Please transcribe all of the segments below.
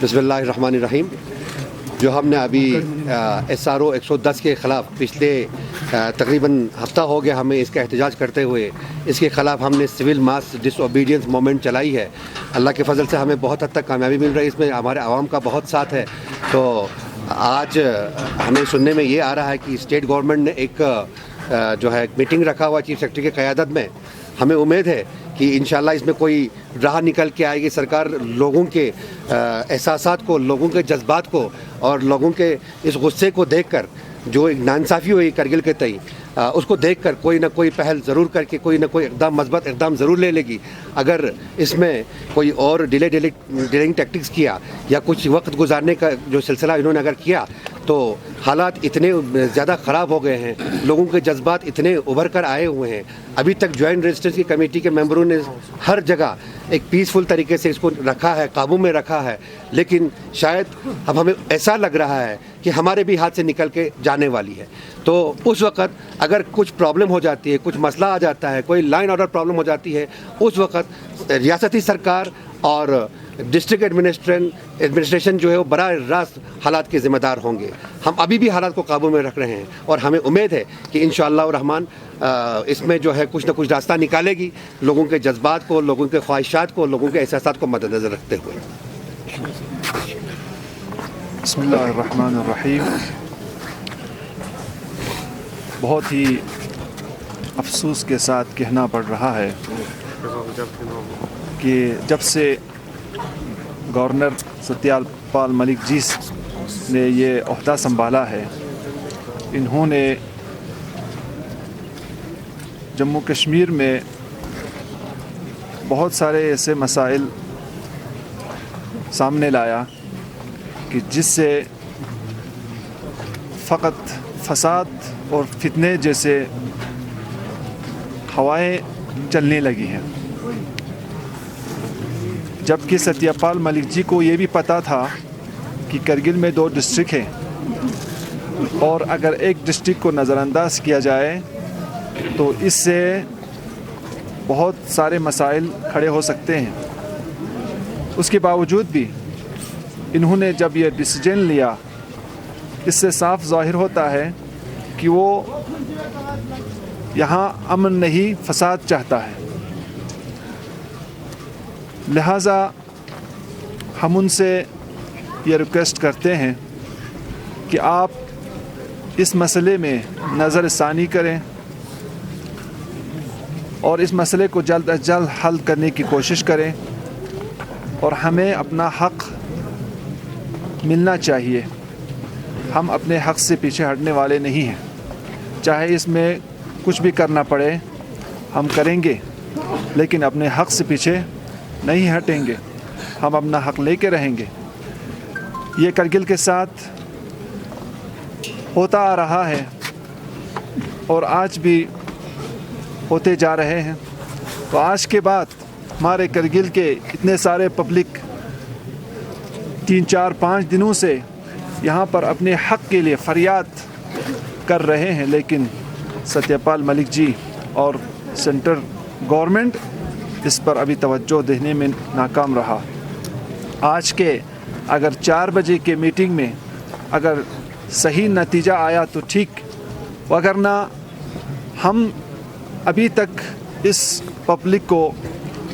بسم اللہ الرحمن الرحیم. جو ہم نے ابھی SRO 110 کے خلاف پچھلے تقریباً ہفتہ ہو گیا ہمیں اس کا احتجاج کرتے ہوئے، اس کے خلاف ہم نے سول ماس ڈس اوبیڈینس موومنٹ چلائی ہے. اللہ کے فضل سے ہمیں بہت حد تک کامیابی مل رہی ہے، اس میں ہمارے عوام کا بہت ساتھ ہے. تو آج ہمیں سننے میں یہ آ رہا ہے کہ اسٹیٹ گورنمنٹ نے ایک جو ہے میٹنگ رکھا ہوا چیف سیکرٹری کی قیادت میں. ہمیں امید ہے کہ انشاءاللہ اس میں کوئی راہ نکل کے آئے گی. سرکار لوگوں کے احساسات کو، لوگوں کے جذبات کو اور لوگوں کے اس غصے کو دیکھ کر، جو ایک ناانصافی ہوئی کرگل کے تئیں، اس کو دیکھ کر کوئی نہ کوئی پہل ضرور کر کے کوئی نہ کوئی اقدام، مثبت اقدام ضرور لے لے گی. اگر اس میں کوئی اور ڈیلنگ ٹیکٹکس کیا یا کچھ وقت گزارنے کا جو سلسلہ انہوں نے اگر کیا تو حالات اتنے زیادہ خراب ہو گئے ہیں، لوگوں کے جذبات اتنے ابھر کر آئے ہوئے ہیں. ابھی تک جوائنٹ ریزسٹنس کی کمیٹی کے ممبروں نے ہر جگہ ایک پیسفل طریقے سے اس کو رکھا ہے، قابو میں رکھا ہے، لیکن شاید اب ہمیں ایسا لگ رہا ہے کہ ہمارے بھی ہاتھ سے نکل کے جانے والی ہے. تو اس وقت اگر کچھ پرابلم ہو جاتی ہے، کچھ مسئلہ آ جاتا ہے، کوئی لائن آرڈر پرابلم ہو جاتی ہے، اس وقت ریاستی سرکار اور ڈسٹرکٹ ایڈمنسٹریشن جو ہے وہ براہ راست حالات کے ذمہ دار ہوں گے. ہم ابھی بھی حالات کو قابو میں رکھ رہے ہیں اور ہمیں امید ہے کہ انشاءاللہ الرحمن اس میں جو ہے کچھ نہ کچھ راستہ نکالے گی، لوگوں کے جذبات کو، لوگوں کے خواہشات کو، لوگوں کے احساسات کو مد نظر رکھتے ہوئے. بسم اللہ الرحمن الرحیم. بہت ہی افسوس کے ساتھ کہنا پڑ رہا ہے کہ جب سے گورنر ستیال پال ملک جی نے یہ عہدہ سنبھالا ہے، انہوں نے جموں کشمیر میں بہت سارے ایسے مسائل سامنے لایا کہ جس سے فقط فساد اور فتنے جیسے ہوائیں چلنے لگی ہیں. جبکہ ستیہ پال ملک جی کو یہ بھی پتہ تھا کہ کرگل میں 2 ڈسٹرکٹ ہیں اور اگر ایک ڈسٹرکٹ کو نظر انداز کیا جائے تو اس سے بہت سارے مسائل کھڑے ہو سکتے ہیں. اس کے باوجود بھی انہوں نے جب یہ ڈیسیجن لیا، اس سے صاف ظاہر ہوتا ہے کہ وہ یہاں امن نہیں، فساد چاہتا ہے. لہٰذا ہم ان سے یہ ریکویسٹ کرتے ہیں کہ آپ اس مسئلے میں نظر ثانی کریں اور اس مسئلے کو جلد از جلد حل کرنے کی کوشش کریں، اور ہمیں اپنا حق ملنا چاہیے. ہم اپنے حق سے پیچھے ہٹنے والے نہیں ہیں، چاہے اس میں کچھ بھی کرنا پڑے ہم کریں گے، لیکن اپنے حق سے پیچھے نہیں ہٹیں گے. ہم اپنا حق لے کے رہیں گے. یہ کرگل کے ساتھ ہوتا آ رہا ہے اور آج بھی ہوتے جا رہے ہیں. تو آج کے بعد ہمارے کرگل کے اتنے سارے پبلک 3-4-5 دنوں سے یہاں پر اپنے حق کے لیے فریاد کر رہے ہیں، لیکن ستیہ پال ملک جی اور سینٹر گورنمنٹ اس پر ابھی توجہ دینے میں ناکام رہا. آج کے اگر 4 بجے کے میٹنگ میں اگر صحیح نتیجہ آیا تو ٹھیک، وگرنہ ہم ابھی تک اس پبلک کو،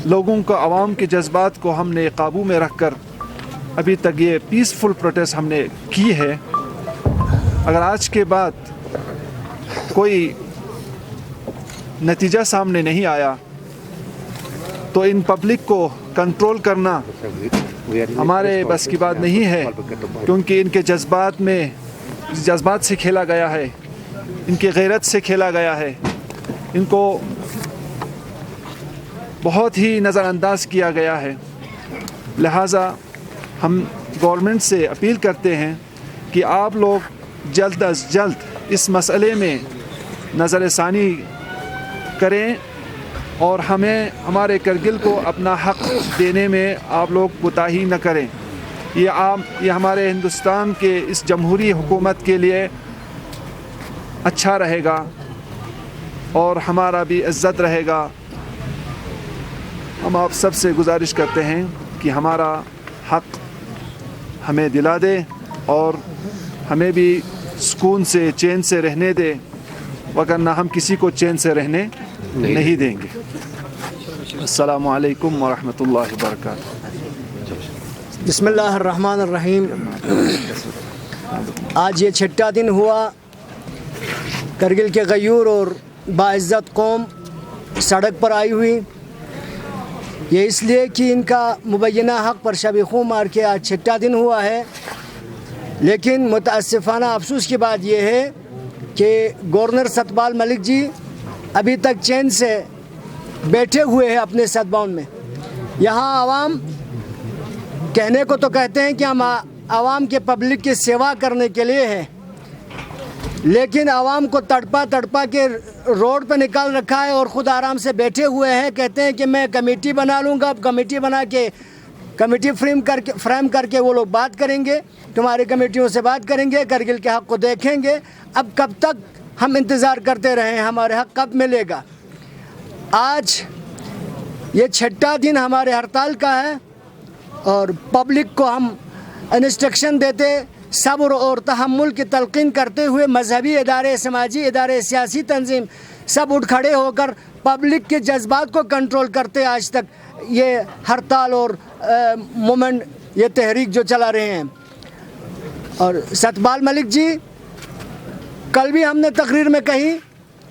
لوگوں کو، عوام کے جذبات کو ہم نے قابو میں رکھ کر ابھی تک یہ پیسفل پروٹیسٹ ہم نے کی ہے. اگر آج کے بعد کوئی نتیجہ سامنے نہیں آیا تو ان پبلک کو کنٹرول کرنا ہمارے بس کی بات نہیں ہے، کیونکہ ان کے جذبات سے کھیلا گیا ہے، ان کی غیرت سے کھیلا گیا ہے، ان کو بہت ہی نظر انداز کیا گیا ہے. لہٰذا ہم گورنمنٹ سے اپیل کرتے ہیں کہ آپ لوگ جلد از جلد اس مسئلے میں نظر ثانی کریں اور ہمیں، ہمارے کرگل کو اپنا حق دینے میں آپ لوگ کوتاہی نہ کریں. یہ ہمارے ہندوستان کے اس جمہوری حکومت کے لیے اچھا رہے گا اور ہمارا بھی عزت رہے گا. ہم آپ سب سے گزارش کرتے ہیں کہ ہمارا حق ہمیں دلا دے اور ہمیں بھی سکون سے چین سے رہنے دے، وگرنہ ہم کسی کو چین سے رہنے نہیں دیں گے۔ السلام علیکم ورحمۃ اللہ وبرکاتہ۔ بسم اللہ الرحمن الرحیم۔ آج یہ چھٹا دن ہوا کرگل کے غیور اور باعزت قوم سڑک پر آئی ہوئی، یہ اس لیے کہ ان کا مبینہ حق پر شب خوں مار کے آج چھٹا دن ہوا ہے۔ لیکن متاسفانہ افسوس کی بات یہ ہے کہ گورنر ستپال ملک جی ابھی تک چین سے بیٹھے ہوئے ہیں اپنے ستباؤن میں۔ یہاں عوام کہنے کو تو کہتے ہیں کہ ہم عوام کے پبلک کی سیوا کرنے کے لیے ہیں، لیکن عوام کو تڑپا کے روڈ پہ نکال رکھا ہے اور خود آرام سے بیٹھے ہوئے ہیں۔ کہتے ہیں کہ میں کمیٹی بنا لوں گا، کمیٹی بنا کے کمیٹی فریم کر کے وہ لوگ بات کریں گے، تمہاری کمیٹیوں سے بات کریں گے، کرگل کے حق کو دیکھیں گے۔ اب کب تک ہم انتظار کرتے رہیں، ہمارے حق کب ملے گا؟ آج یہ چھٹا دن ہمارے ہڑتال کا ہے اور پبلک کو ہم انسٹرکشن دیتے، صبر اور تحمل کی تلقین کرتے ہوئے مذہبی ادارے، سماجی ادارے، سیاسی تنظیم سب اٹھ کھڑے ہو کر پبلک کے جذبات کو کنٹرول کرتے آج تک یہ ہڑتال اور مومنٹ، یہ تحریک جو چلا رہے ہیں۔ اور ستپال ملک جی، کل بھی ہم نے تقریر میں کہی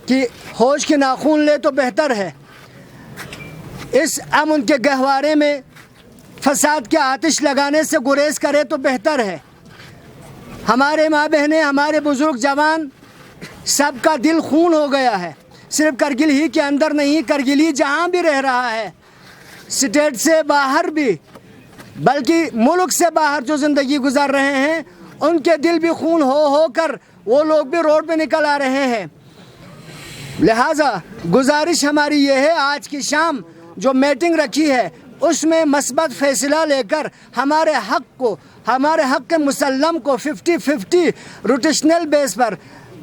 کہ ہوش کے ناخون لے تو بہتر ہے، اس امن کے گہوارے میں فساد کے آتش لگانے سے گریز کرے تو بہتر ہے۔ ہمارے ماں بہنیں، ہمارے بزرگ جوان، سب کا دل خون ہو گیا ہے، صرف کرگل ہی کے اندر نہیں، کرگل ہی جہاں بھی رہ رہا ہے، اسٹیٹ سے باہر بھی، بلکہ ملک سے باہر جو زندگی گزار رہے ہیں ان کے دل بھی خون ہو کر وہ لوگ بھی روڈ پہ نکل آ رہے ہیں۔ لہٰذا گزارش ہماری یہ ہے، آج کی شام جو میٹنگ رکھی ہے اس میں مثبت فیصلہ لے کر ہمارے حق کے مسلم کو 50-50 روٹیشنل بیس پر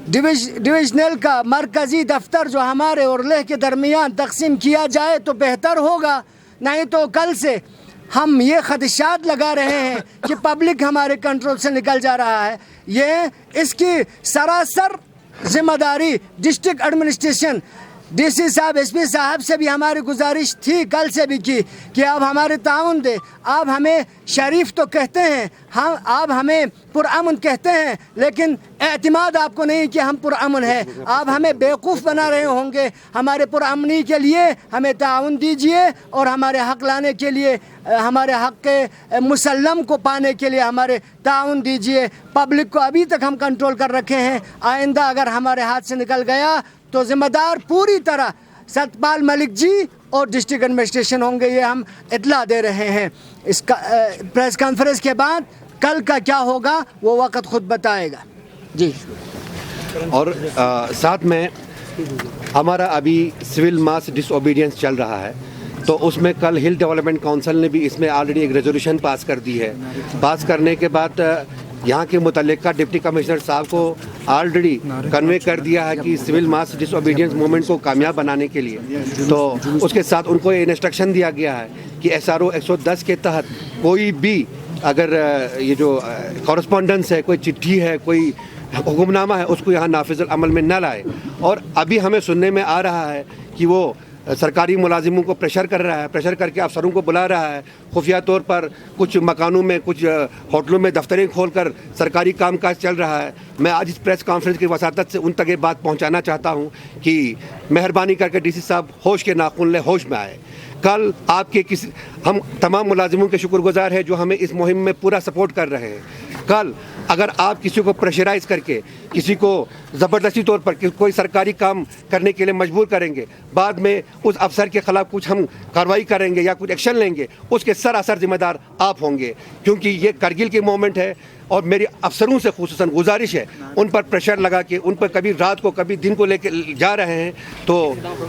ڈویژنل کا مرکزی دفتر جو ہمارے اور لیہ کے درمیان تقسیم کیا جائے تو بہتر ہوگا، نہیں تو کل سے ہم یہ خدشات لگا رہے ہیں کہ پبلک ہمارے کنٹرول سے نکل جا رہا ہے۔ یہ اس کی سراسر ذمہ داری ڈسٹرکٹ ایڈمنسٹریشن، ڈی سی صاحب، ایس پی صاحب سے بھی ہماری گزارش تھی، کل سے بھی کی کہ آپ ہمارے تعاون دیں۔ آپ ہمیں شریف تو کہتے ہیں، آپ ہمیں پرامن کہتے ہیں، لیکن اعتماد آپ کو نہیں کہ ہم پرامن ہیں۔ آپ ہمیں بیوقوف بنا رہے ہوں گے۔ ہمارے پرامنی کے لیے ہمیں تعاون دیجئے اور ہمارے حق لانے کے لیے، ہمارے حق کے مسلم کو پانے کے لیے ہمارے تعاون دیجئے۔ پبلک کو ابھی تک ہم کنٹرول کر رکھے ہیں، آئندہ اگر ہمارے ہاتھ سے نکل گیا تو ذمہ دار پوری طرح ستپال ملک جی اور ڈسٹرکٹ ایڈمنسٹریشن ہوں گے، یہ ہم اطلاع دے رہے ہیں۔ اس کا پریس کانفرنس کے بعد کل کا کیا ہوگا وہ وقت خود بتائے گا۔ جی، اور ساتھ میں ہمارا ابھی سول ماس ڈس اوبیڈینس چل رہا ہے، تو اس میں کل ہل ڈیولپمنٹ کونسل نے بھی اس میں آلریڈی ایک ریزولوشن پاس کر دی ہے۔ پاس کرنے کے بعد یہاں کے متعلقہ ڈپٹی کمشنر صاحب کو آلریڈی کنوے کر دیا ہے کہ سول ماس ڈس اوبیڈینس موومنٹ کو کامیاب بنانے کے لیے، تو اس کے ساتھ ان کو یہ انسٹرکشن دیا گیا ہے کہ SRO 110 کے تحت کوئی بھی اگر یہ جو کورسپونڈنس ہے، کوئی چٹھی ہے، کوئی حکم نامہ ہے، اس کو یہاں نافذ العمل میں نہ لائے۔ اور ابھی ہمیں سننے میں آ رہا ہے کہ وہ سرکاری ملازموں کو پریشر کر رہا ہے، پریشر کر کے افسروں کو بلا رہا ہے، خفیہ طور پر کچھ مکانوں میں، کچھ ہوٹلوں میں دفتریں کھول کر سرکاری کام کاج چل رہا ہے۔ میں آج اس پریس کانفرنس کی وساطت سے ان تک یہ بات پہنچانا چاہتا ہوں کہ مہربانی کر کے ڈی سی صاحب ہوش کے ناخن لے، ہوش میں آئے۔ کل آپ کے ہم تمام ملازموں کے شکر گزار ہیں جو ہمیں اس مہم میں پورا سپورٹ کر رہے ہیں۔ کل اگر آپ کسی کو پریشرائز کر کے، کسی کو زبردستی طور پر کوئی سرکاری کام کرنے کے لیے مجبور کریں گے، بعد میں اس افسر کے خلاف کچھ ہم کارروائی کریں گے یا کچھ ایکشن لیں گے، اس کے سراسر ذمہ دار آپ ہوں گے، کیونکہ یہ کرگل کی موومنٹ ہے۔ اور میری افسروں سے خصوصاً گزارش ہے، ان پر پریشر لگا کے، ان پر کبھی رات کو کبھی دن کو لے کے جا رہے ہیں، تو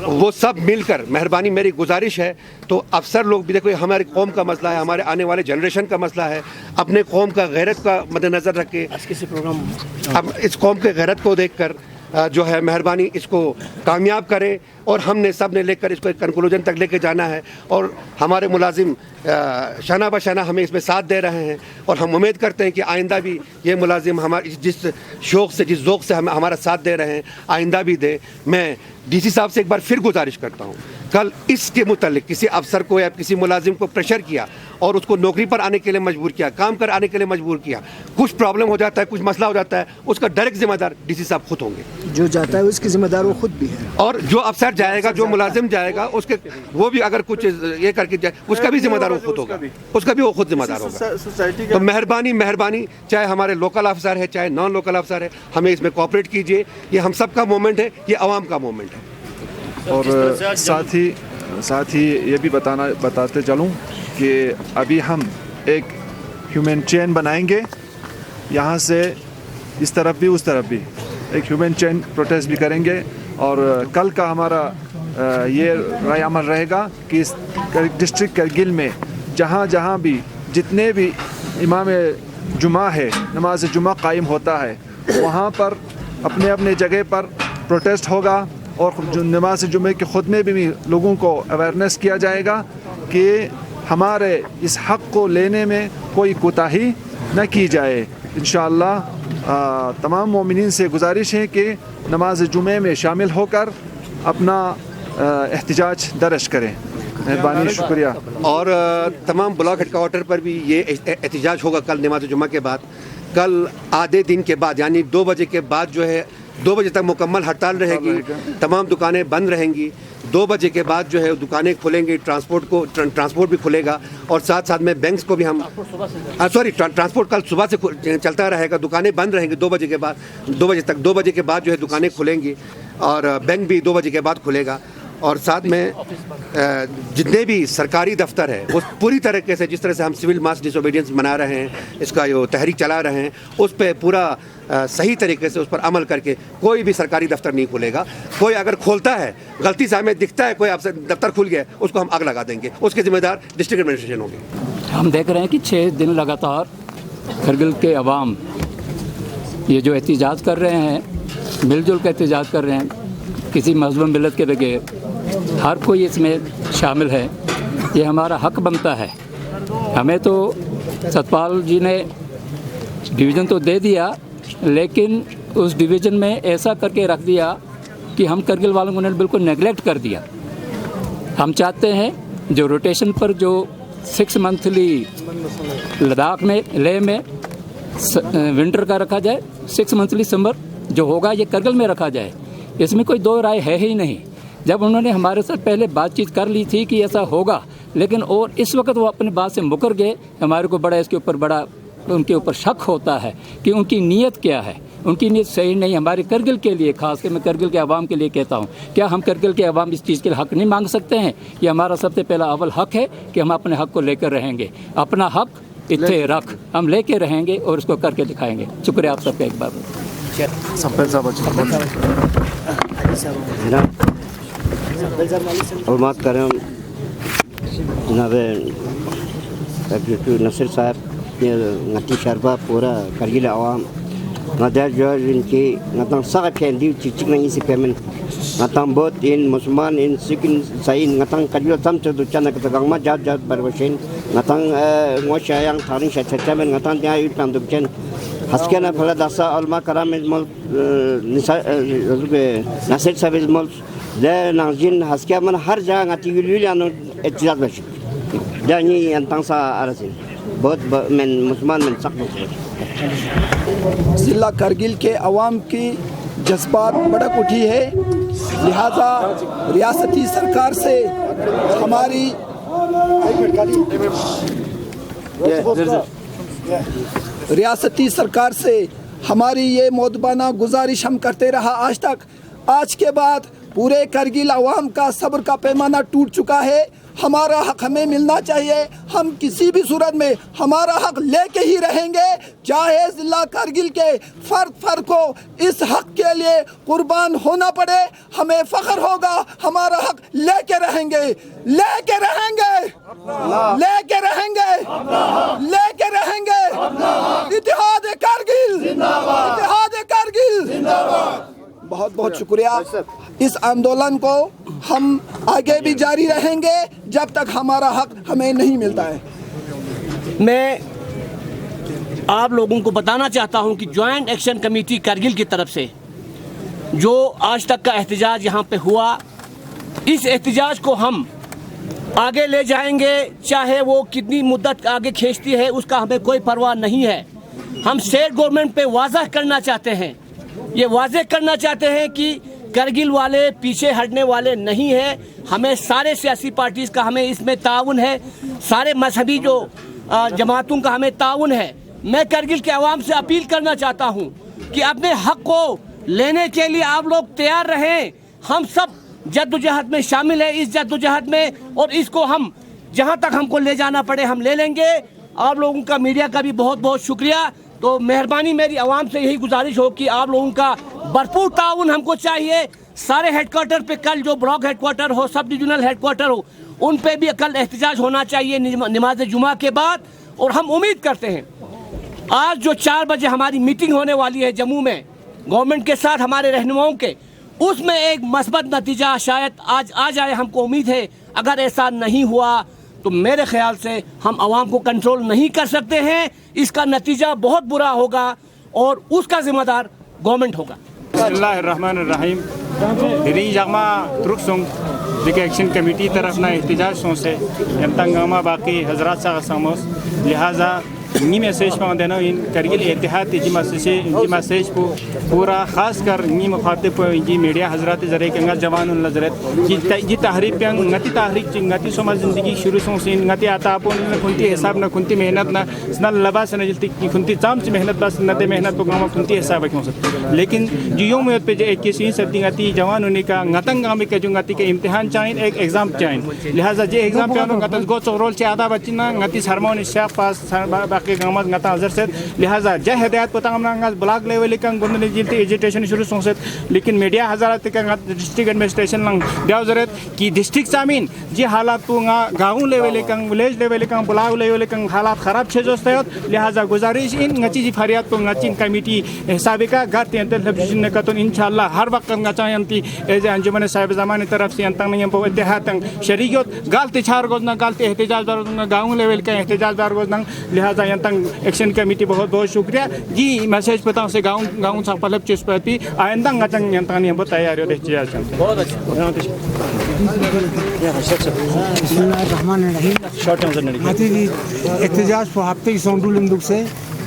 وہ سب مل کر، مہربانی میری گزارش ہے، تو افسر لوگ بھی دیکھو، ہماری قوم کا مسئلہ ہے، ہمارے آنے والے جنریشن کا مسئلہ ہے، اپنے قوم کا غیرت کا مد نظر رکھ کے، اب اس قوم کے غیرت کو دیکھ کر जो है मेहरबानी इसको कामयाब करें और हमने सब ने लेकर इसको एक कंक्लूजन तक लेके जाना है और हमारे मुलाजिम शना बशना हमें इसमें साथ दे रहे हैं और हम उम्मीद करते हैं कि आइंदा भी ये मुलाजिम हमारे जिस शौक़ से जिस ज़ौक़ से हम हमारा साथ दे रहे हैं आइंदा भी दे। मैं डीसी साहब से एक बार फिर गुजारिश करता हूँ, कल इसके मुतालिक किसी अफसर को या किसी मुलाजिम को प्रेशर किया और उसको नौकरी पर आने के लिए मजबूर किया, काम कर आने के लिए मजबूर किया, कुछ प्रॉब्लम हो जाता है, कुछ मसला हो जाता है, उसका डायरेक्ट जिम्मेदार डीसी साहब खुद होंगे। जो जाता है उसकी जिम्मेदार वो खुद भी है और जो अफसर जाएगा, जो मुलाजिम जाएगा, उसके वो भी अगर कुछ ये करके जाए उसका भी जिम्मेदार वो खुद होगा, उसका भी वो खुद जिम्मेदार होगा। सोसाइटी तो मेहरबानी चाहे हमारे लोकल अफसर है चाहे नॉन लोकल अफसर है, हमें इसमें कोऑपरेट कीजिए। ये हम सब का मूवमेंट है, ये आवाम का मूवमेंट है। और साथ ही ये भी बताते चलूँ कि अभी हम एक ह्यूमन चेन बनाएंगे, यहाँ से इस तरफ भी उस तरफ भी एक ह्यूमन चेन प्रोटेस्ट भी करेंगे। और कल का हमारा ये राय अमल रहेगा कि इस डिस्ट्रिक्ट करगिल में जहाँ भी जितने भी इमाम जुमा है, नमाज जुमा कायम होता है, वहाँ पर अपने अपने जगह पर प्रोटेस्ट होगा और जो नमाज जुमे के खुतबे में भी लोगों को अवेयरनेस किया जाएगा कि हमारे इस हक़ को लेने में कोई कोताही न की जाए। इंशाअल्लाह तमाम मोमिनीन से गुजारिश है कि नमाज जुमे में शामिल होकर अपना एहतिजाज दर्ज करें। मेहरबानी, शुक्रिया। और तमाम ब्लॉक हेडक्वार्टर पर भी ये एहतिजाज होगा कल नमाज जुमा के बाद। कल आधे दिन के बाद यानी 2 बजे के बाद जो है 2 बजे तक मुकम्मल हड़ताल रहेगी, तमाम दुकानें बंद रहेंगी। 2 बजे के बाद जो है दुकानें खुलेंगी, ट्रांसपोर्ट भी खुलेगा और साथ साथ में बैंक्स को भी हम ट्रांसपोर्ट कल सुबह से चलता रहेगा, दुकानें बंद रहेंगी 2 बजे के बाद 2 बजे तक। 2 बजे के बाद जो है दुकानें खुलेंगी और बैंक भी 2 बजे के बाद खुलेगा। और साथ में जितने भी सरकारी दफ्तर है वो पूरी तरीके से जिस तरह से हम सिविल मास डिसोबीडियंस मना रहे हैं, इसका जो तहरीक चला रहे हैं, उस पर पूरा सही तरीके से उस पर अमल करके कोई भी सरकारी दफ्तर नहीं खुलेगा। कोई अगर खोलता है, गलती से हमें दिखता है कोई दफ्तर खुल गया, उसको हम आग लगा देंगे, उसके जिम्मेदार डिस्ट्रिक्ट एडमिनिस्ट्रेशन होगी। हम देख रहे हैं कि 6 दिन लगातार करगिल के अवाम ये जो एहतिजाज कर रहे हैं, मिलजुल कर एहतिजाज कर रहे हैं, किसी मजलूम मिलत के बगैर हर कोई इसमें शामिल है। ये हमारा हक बनता है। हमें तो सतपाल जी ने डिवीज़न तो दे दिया, लेकिन उस डिवीज़न में ऐसा करके रख दिया कि हम करगिल वालों को उन्होंने बिल्कुल नेगलेक्ट कर दिया। हम चाहते हैं जो रोटेशन पर जो 6 मंथली लद्दाख में लेह में विंटर का रखा जाए, 6 मंथली समर जो होगा ये करगिल में रखा जाए, इसमें कोई दो राय है ही नहीं। जब उन्होंने हमारे साथ पहले बातचीत कर ली थी कि ऐसा होगा, लेकिन और इस वक्त वो अपनी बात से मुकर गए। हमारे को बड़ा इसके ऊपर बड़ा उनके ऊपर शक होता है कि उनकी नीयत क्या है। उनकी नीयत सही नहीं। हमारे करगिल के लिए, खास कर मैं करगिल के अवाम के लिए कहता हूँ, क्या हम करगिल के अवाम इस चीज़ के लिए हक़ नहीं मांग सकते हैं? ये हमारा सबसे पहला अव्वल हक़ है कि हम अपने हक़ को लेकर रहेंगे। अपना हक़ इत्थे रख, हम लेके रहेंगे और उसको करके दिखाएंगे। शुक्रिया आप सबका एक बार। और बात करें हम जनाब नसीर साहब ngati syarba pura kargila awam ngadar jo inki ngatang saka kendi cicing nang isi pemen ngatang bot in musman in sikin sain ngatang kargila tam tu chana katagang ma jat barwashin ngatang ngosha yang tharing chachamen ngatang dia yutam dukchen haskana phala dasa alma karam mol nisa nasir sabil mol de nangjin haskaman har jagah ngati yuliano etijat bashi dani antang sa arasin बहुत मैं मुसलमान में ज़िला करगिल के अवाम की जज्बात भड़क उठी है। लिहाजा रियासती सरकार से हमारी रियासती सरकार से हमारी ये मोदबाना गुजारिश हम करते रहा आज तक। आज के बाद पूरे करगिल अवाम का सब्र का पैमाना टूट चुका है। हमारा हक हमें मिलना चाहिए। हम किसी भी सूरत में हमारा हक लेके ही रहेंगे, चाहे ज़िला करगिल के फर्द को इस हक के लिए कुर्बान होना पड़े। हमें फ़ख्र होगा, हमारा हक लेके रहेंगे, लेके रहेंगे, लेके रहेंगे, लेके रहेंगे। इत्तेहाद कारगिल, इत्तेहाद कारगिल। बहुत बहुत शुक्रिया। इस आंदोलन को हम आगे भी जारी रहेंगे जब तक हमारा हक हमें नहीं मिलता है। मैं आप लोगों को बताना चाहता हूं कि जॉइंट एक्शन कमेटी करगिल की तरफ से जो आज तक का एहतजाज यहाँ पे हुआ, इस एहतजाज को हम आगे ले जाएंगे, चाहे वो कितनी मुद्दत आगे खींचती है उसका हमें कोई परवाह नहीं है। हम स्टेट गवर्नमेंट पे वाज़ह करना चाहते हैं, ये वाज़ह करना चाहते हैं कि करगिल वाले पीछे हटने वाले नहीं हैं। हमें सारे सियासी पार्टीज़ का हमें इसमें ताउन है, सारे मजहबी जो जमातों का हमें ताउन है। मैं करगिल के अवाम से अपील करना चाहता हूँ कि अपने हक़ को लेने के लिए आप लोग तैयार रहें। हम सब जद्दोजहद में शामिल है, इस जद्दोजहद में, और इसको हम जहाँ तक हमको ले जाना पड़े हम ले लेंगे। आप लोगों का, मीडिया का भी बहुत बहुत शुक्रिया। तो मेहरबानी मेरी आवाम से यही गुजारिश हो कि आप लोगों का भरपूर ताउन हमको चाहिए। सारे हेडक्वार्टर पे कल जो ब्लॉक हेडक्वार्टर हो, सब डिविजनल हेडक्वार्टर हो, उन पे भी कल एहतजाज होना चाहिए नमाज जुमा के बाद। और हम उम्मीद करते हैं आज जो 4 बजे हमारी मीटिंग होने वाली है जम्मू में गवर्नमेंट के साथ हमारे रहनुमाओं के, उसमें एक मस्बत नतीजा शायद आज आ जाए, हमको उम्मीद है। अगर ऐसा नहीं हुआ तो मेरे ख्याल से हम आवाम को कंट्रोल नहीं कर सकते हैं, इसका नतीजा बहुत बुरा होगा और उसका जिम्मेदार गवर्नमेंट होगा। बिस्मिल्लाहिर्रहमानिर्रहीम। हिरी जमा तुर्कसोंग दिक एक्शन कमेटी तरफ ना एहतजाज सों से यंतंगमा बाकी हजरात सा समोस लिहाजा नी मैसेज पाऊँ देना इन करगिल इतिहाद जी मैसेज को पूरा ख़ास कर नी मुखातिब जी मीडिया हजरात ज़रे कंगा जवान नजरत जी तहरीक पे ngati तहरीक ngati समाज ज़िंदगी शुरू सों से ngati आता पो न खुंती हिसाब न खुंती मेहनत न लबास न जल्दी खुंती चाम से मेहनत बस न दे मेहनत को गाँव खुंती हिसाब क्यों सकते। लेकिन जो यूँ में पे जो 21वीं सदी ngati जवान होने का ngतंग गाँव के जो ngati के इम्तिहान चाहिए, एक एग्ज़ाम चाहिए। लिहाजा जे एग्ज़ाम पे आनो ngतन गो चोरोल से आधा बच्ची ना ngati सरमोन इश्या पास के गाँव ngata हज़र से लिहाजा जय हिदायत पता हमना ब्लॉक लेवल का गुंडने जिलते एजुटेशन शुरू सों से। लेकिन मीडिया हज़ारत का डिस्ट्रिक्ट एडमिनिस्ट्रेशन लंग दिया जरूरत कि डिस्ट्रिक्ट सामीन जी हालात तो गाँव लेवल का विलेज लेवल का ब्लॉक लेवल का हालात ख़राब छे जो लिहाजा गुजारिश इन ngची जी फरियाद तो ngची कमेटी हिसाब का गाते हैं तब का तो इंशाल्लाह हर वक्त ngचा यंती एज अंजुमन साहिब ज़माने तरफ से अंतंग नहीं पो इत्तेहाद शरीयत गालते छार गोजना गालते एहतजाज दार गाँव लेवल का एहतजाज दार गोजना। लिहाजा यंतंग एक्शन कमेटी बहुत बहुत शुक्रिया जी मैसेज पता से गाँव सा पलब चीज पति आइंदा ngचंग यंतंग बहुत तैयार हो रही है। बहुत अच्छा एहतजाज को हफ्ते की सोंडुल से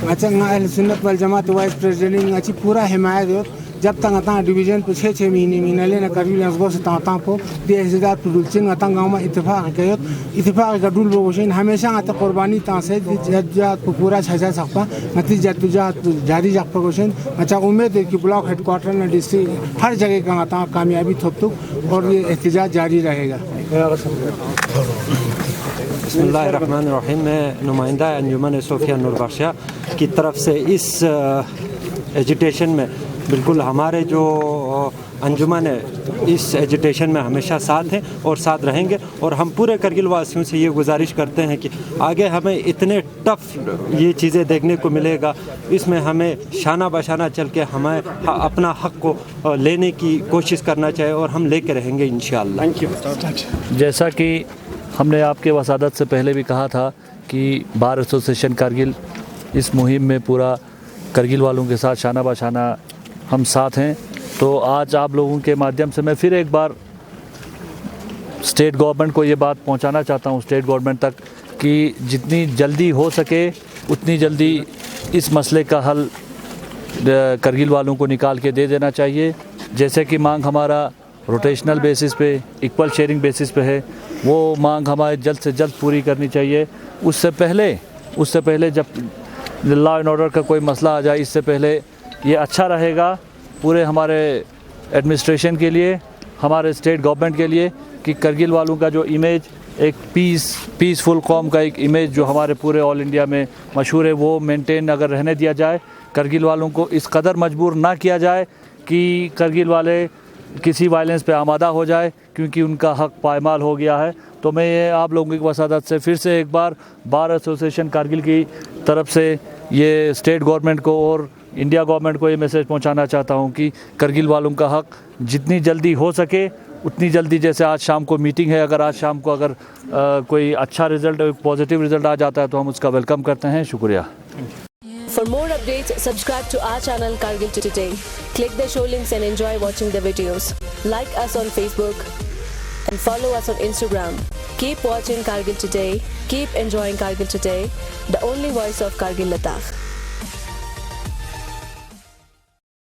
अचंग अहल सुन्नत वल जमात वाइस प्रेसिडेंट अच्छी पूरा हिमायत हो जब तक अता डिवीजन पे 6 महीने लेना करबिल असगो से ता को दे एहतजाज पुलचिन अता गांव में इत्तेफाक कयो इत्तेफाक का डुल बोशन हमेशा अता कुर्बानी ता से जज्जात को पूरा छजा सकता नतीजा तुजा जारी जक पोशन। अच्छा उम्मीद है कि ब्लॉक हेडक्वार्टर में डिस्ट्रिक्ट हर जगह का अता कामयाबी थोपतुक और ये एहतजाज जारी रहेगा। बिस्मिल्लाहिर्रहमानिर्रहीम। मैं नुमाइंदा अंजुमन सोफिया नूरबख्शिया की तरफ से इस एजुटेशन में बिल्कुल हमारे जो अंजुमन है इस एजुटेशन में हमेशा साथ हैं और साथ रहेंगे। और हम पूरे करगिल वासियों से ये गुजारिश करते हैं कि आगे हमें इतने टफ ये चीज़ें देखने को मिलेगा, इसमें हमें शाना बशाना चल के हमें अपना हक़ को लेने की कोशिश करना चाहिए और हम लेके रहेंगे इंशाअल्लाह। Thank you. जैसा कि हमने आपके वसादत से पहले भी कहा था कि बार एसोसिएशन कारगिल इस मुहिम में पूरा करगिल वालों के साथ शाना बशाना हम साथ हैं। तो आज आप लोगों के माध्यम से मैं फिर एक बार स्टेट गवर्नमेंट को ये बात पहुंचाना चाहता हूं, स्टेट गवर्नमेंट तक, कि जितनी जल्दी हो सके उतनी जल्दी इस मसले का हल करगिल वालों को निकाल के दे देना चाहिए। जैसे कि मांग हमारा रोटेशनल बेसिस पे, इक्वल शेयरिंग बेसिस पे है, वो मांग हमारे जल्द से जल्द पूरी करनी चाहिए। उससे पहले जब लॉ एंड ऑर्डर का कोई मसला आ जाए, इससे पहले ये अच्छा रहेगा पूरे हमारे एडमिनिस्ट्रेशन के लिए, हमारे स्टेट गवर्नमेंट के लिए, कि करगिल वालों का जो इमेज, एक पीसफुल कौम का एक इमेज जो हमारे पूरे ऑल इंडिया में मशहूर है, वो मेंटेन अगर रहने दिया जाए, करगिल वालों को इस कदर मजबूर ना किया जाए कि करगिल वाले किसी वायलेंस पे आमादा हो जाए, क्योंकि उनका हक पायमाल हो गया है। तो मैं ये आप लोगों की वसादत से फिर से एक बार बार एसोसिएशन कारगिल की तरफ से ये स्टेट गवर्नमेंट को और इंडिया गवर्नमेंट को ये मैसेज पहुंचाना चाहता हूं कि करगिल वालों का हक जितनी जल्दी हो सके उतनी जल्दी, जैसे आज शाम को मीटिंग है, अगर आज शाम को अगर कोई अच्छा रिजल्ट, पॉजिटिव रिजल्ट आ जाता है तो हम उसका वेलकम करते हैं। शुक्रिया। For more updates, subscribe to our channel Kargil Today. Click the show links and enjoy watching the videos. Like us on Facebook and follow us on Instagram. Keep watching Kargil Today. Keep enjoying Kargil Today, the only voice of Kargil Ladakh.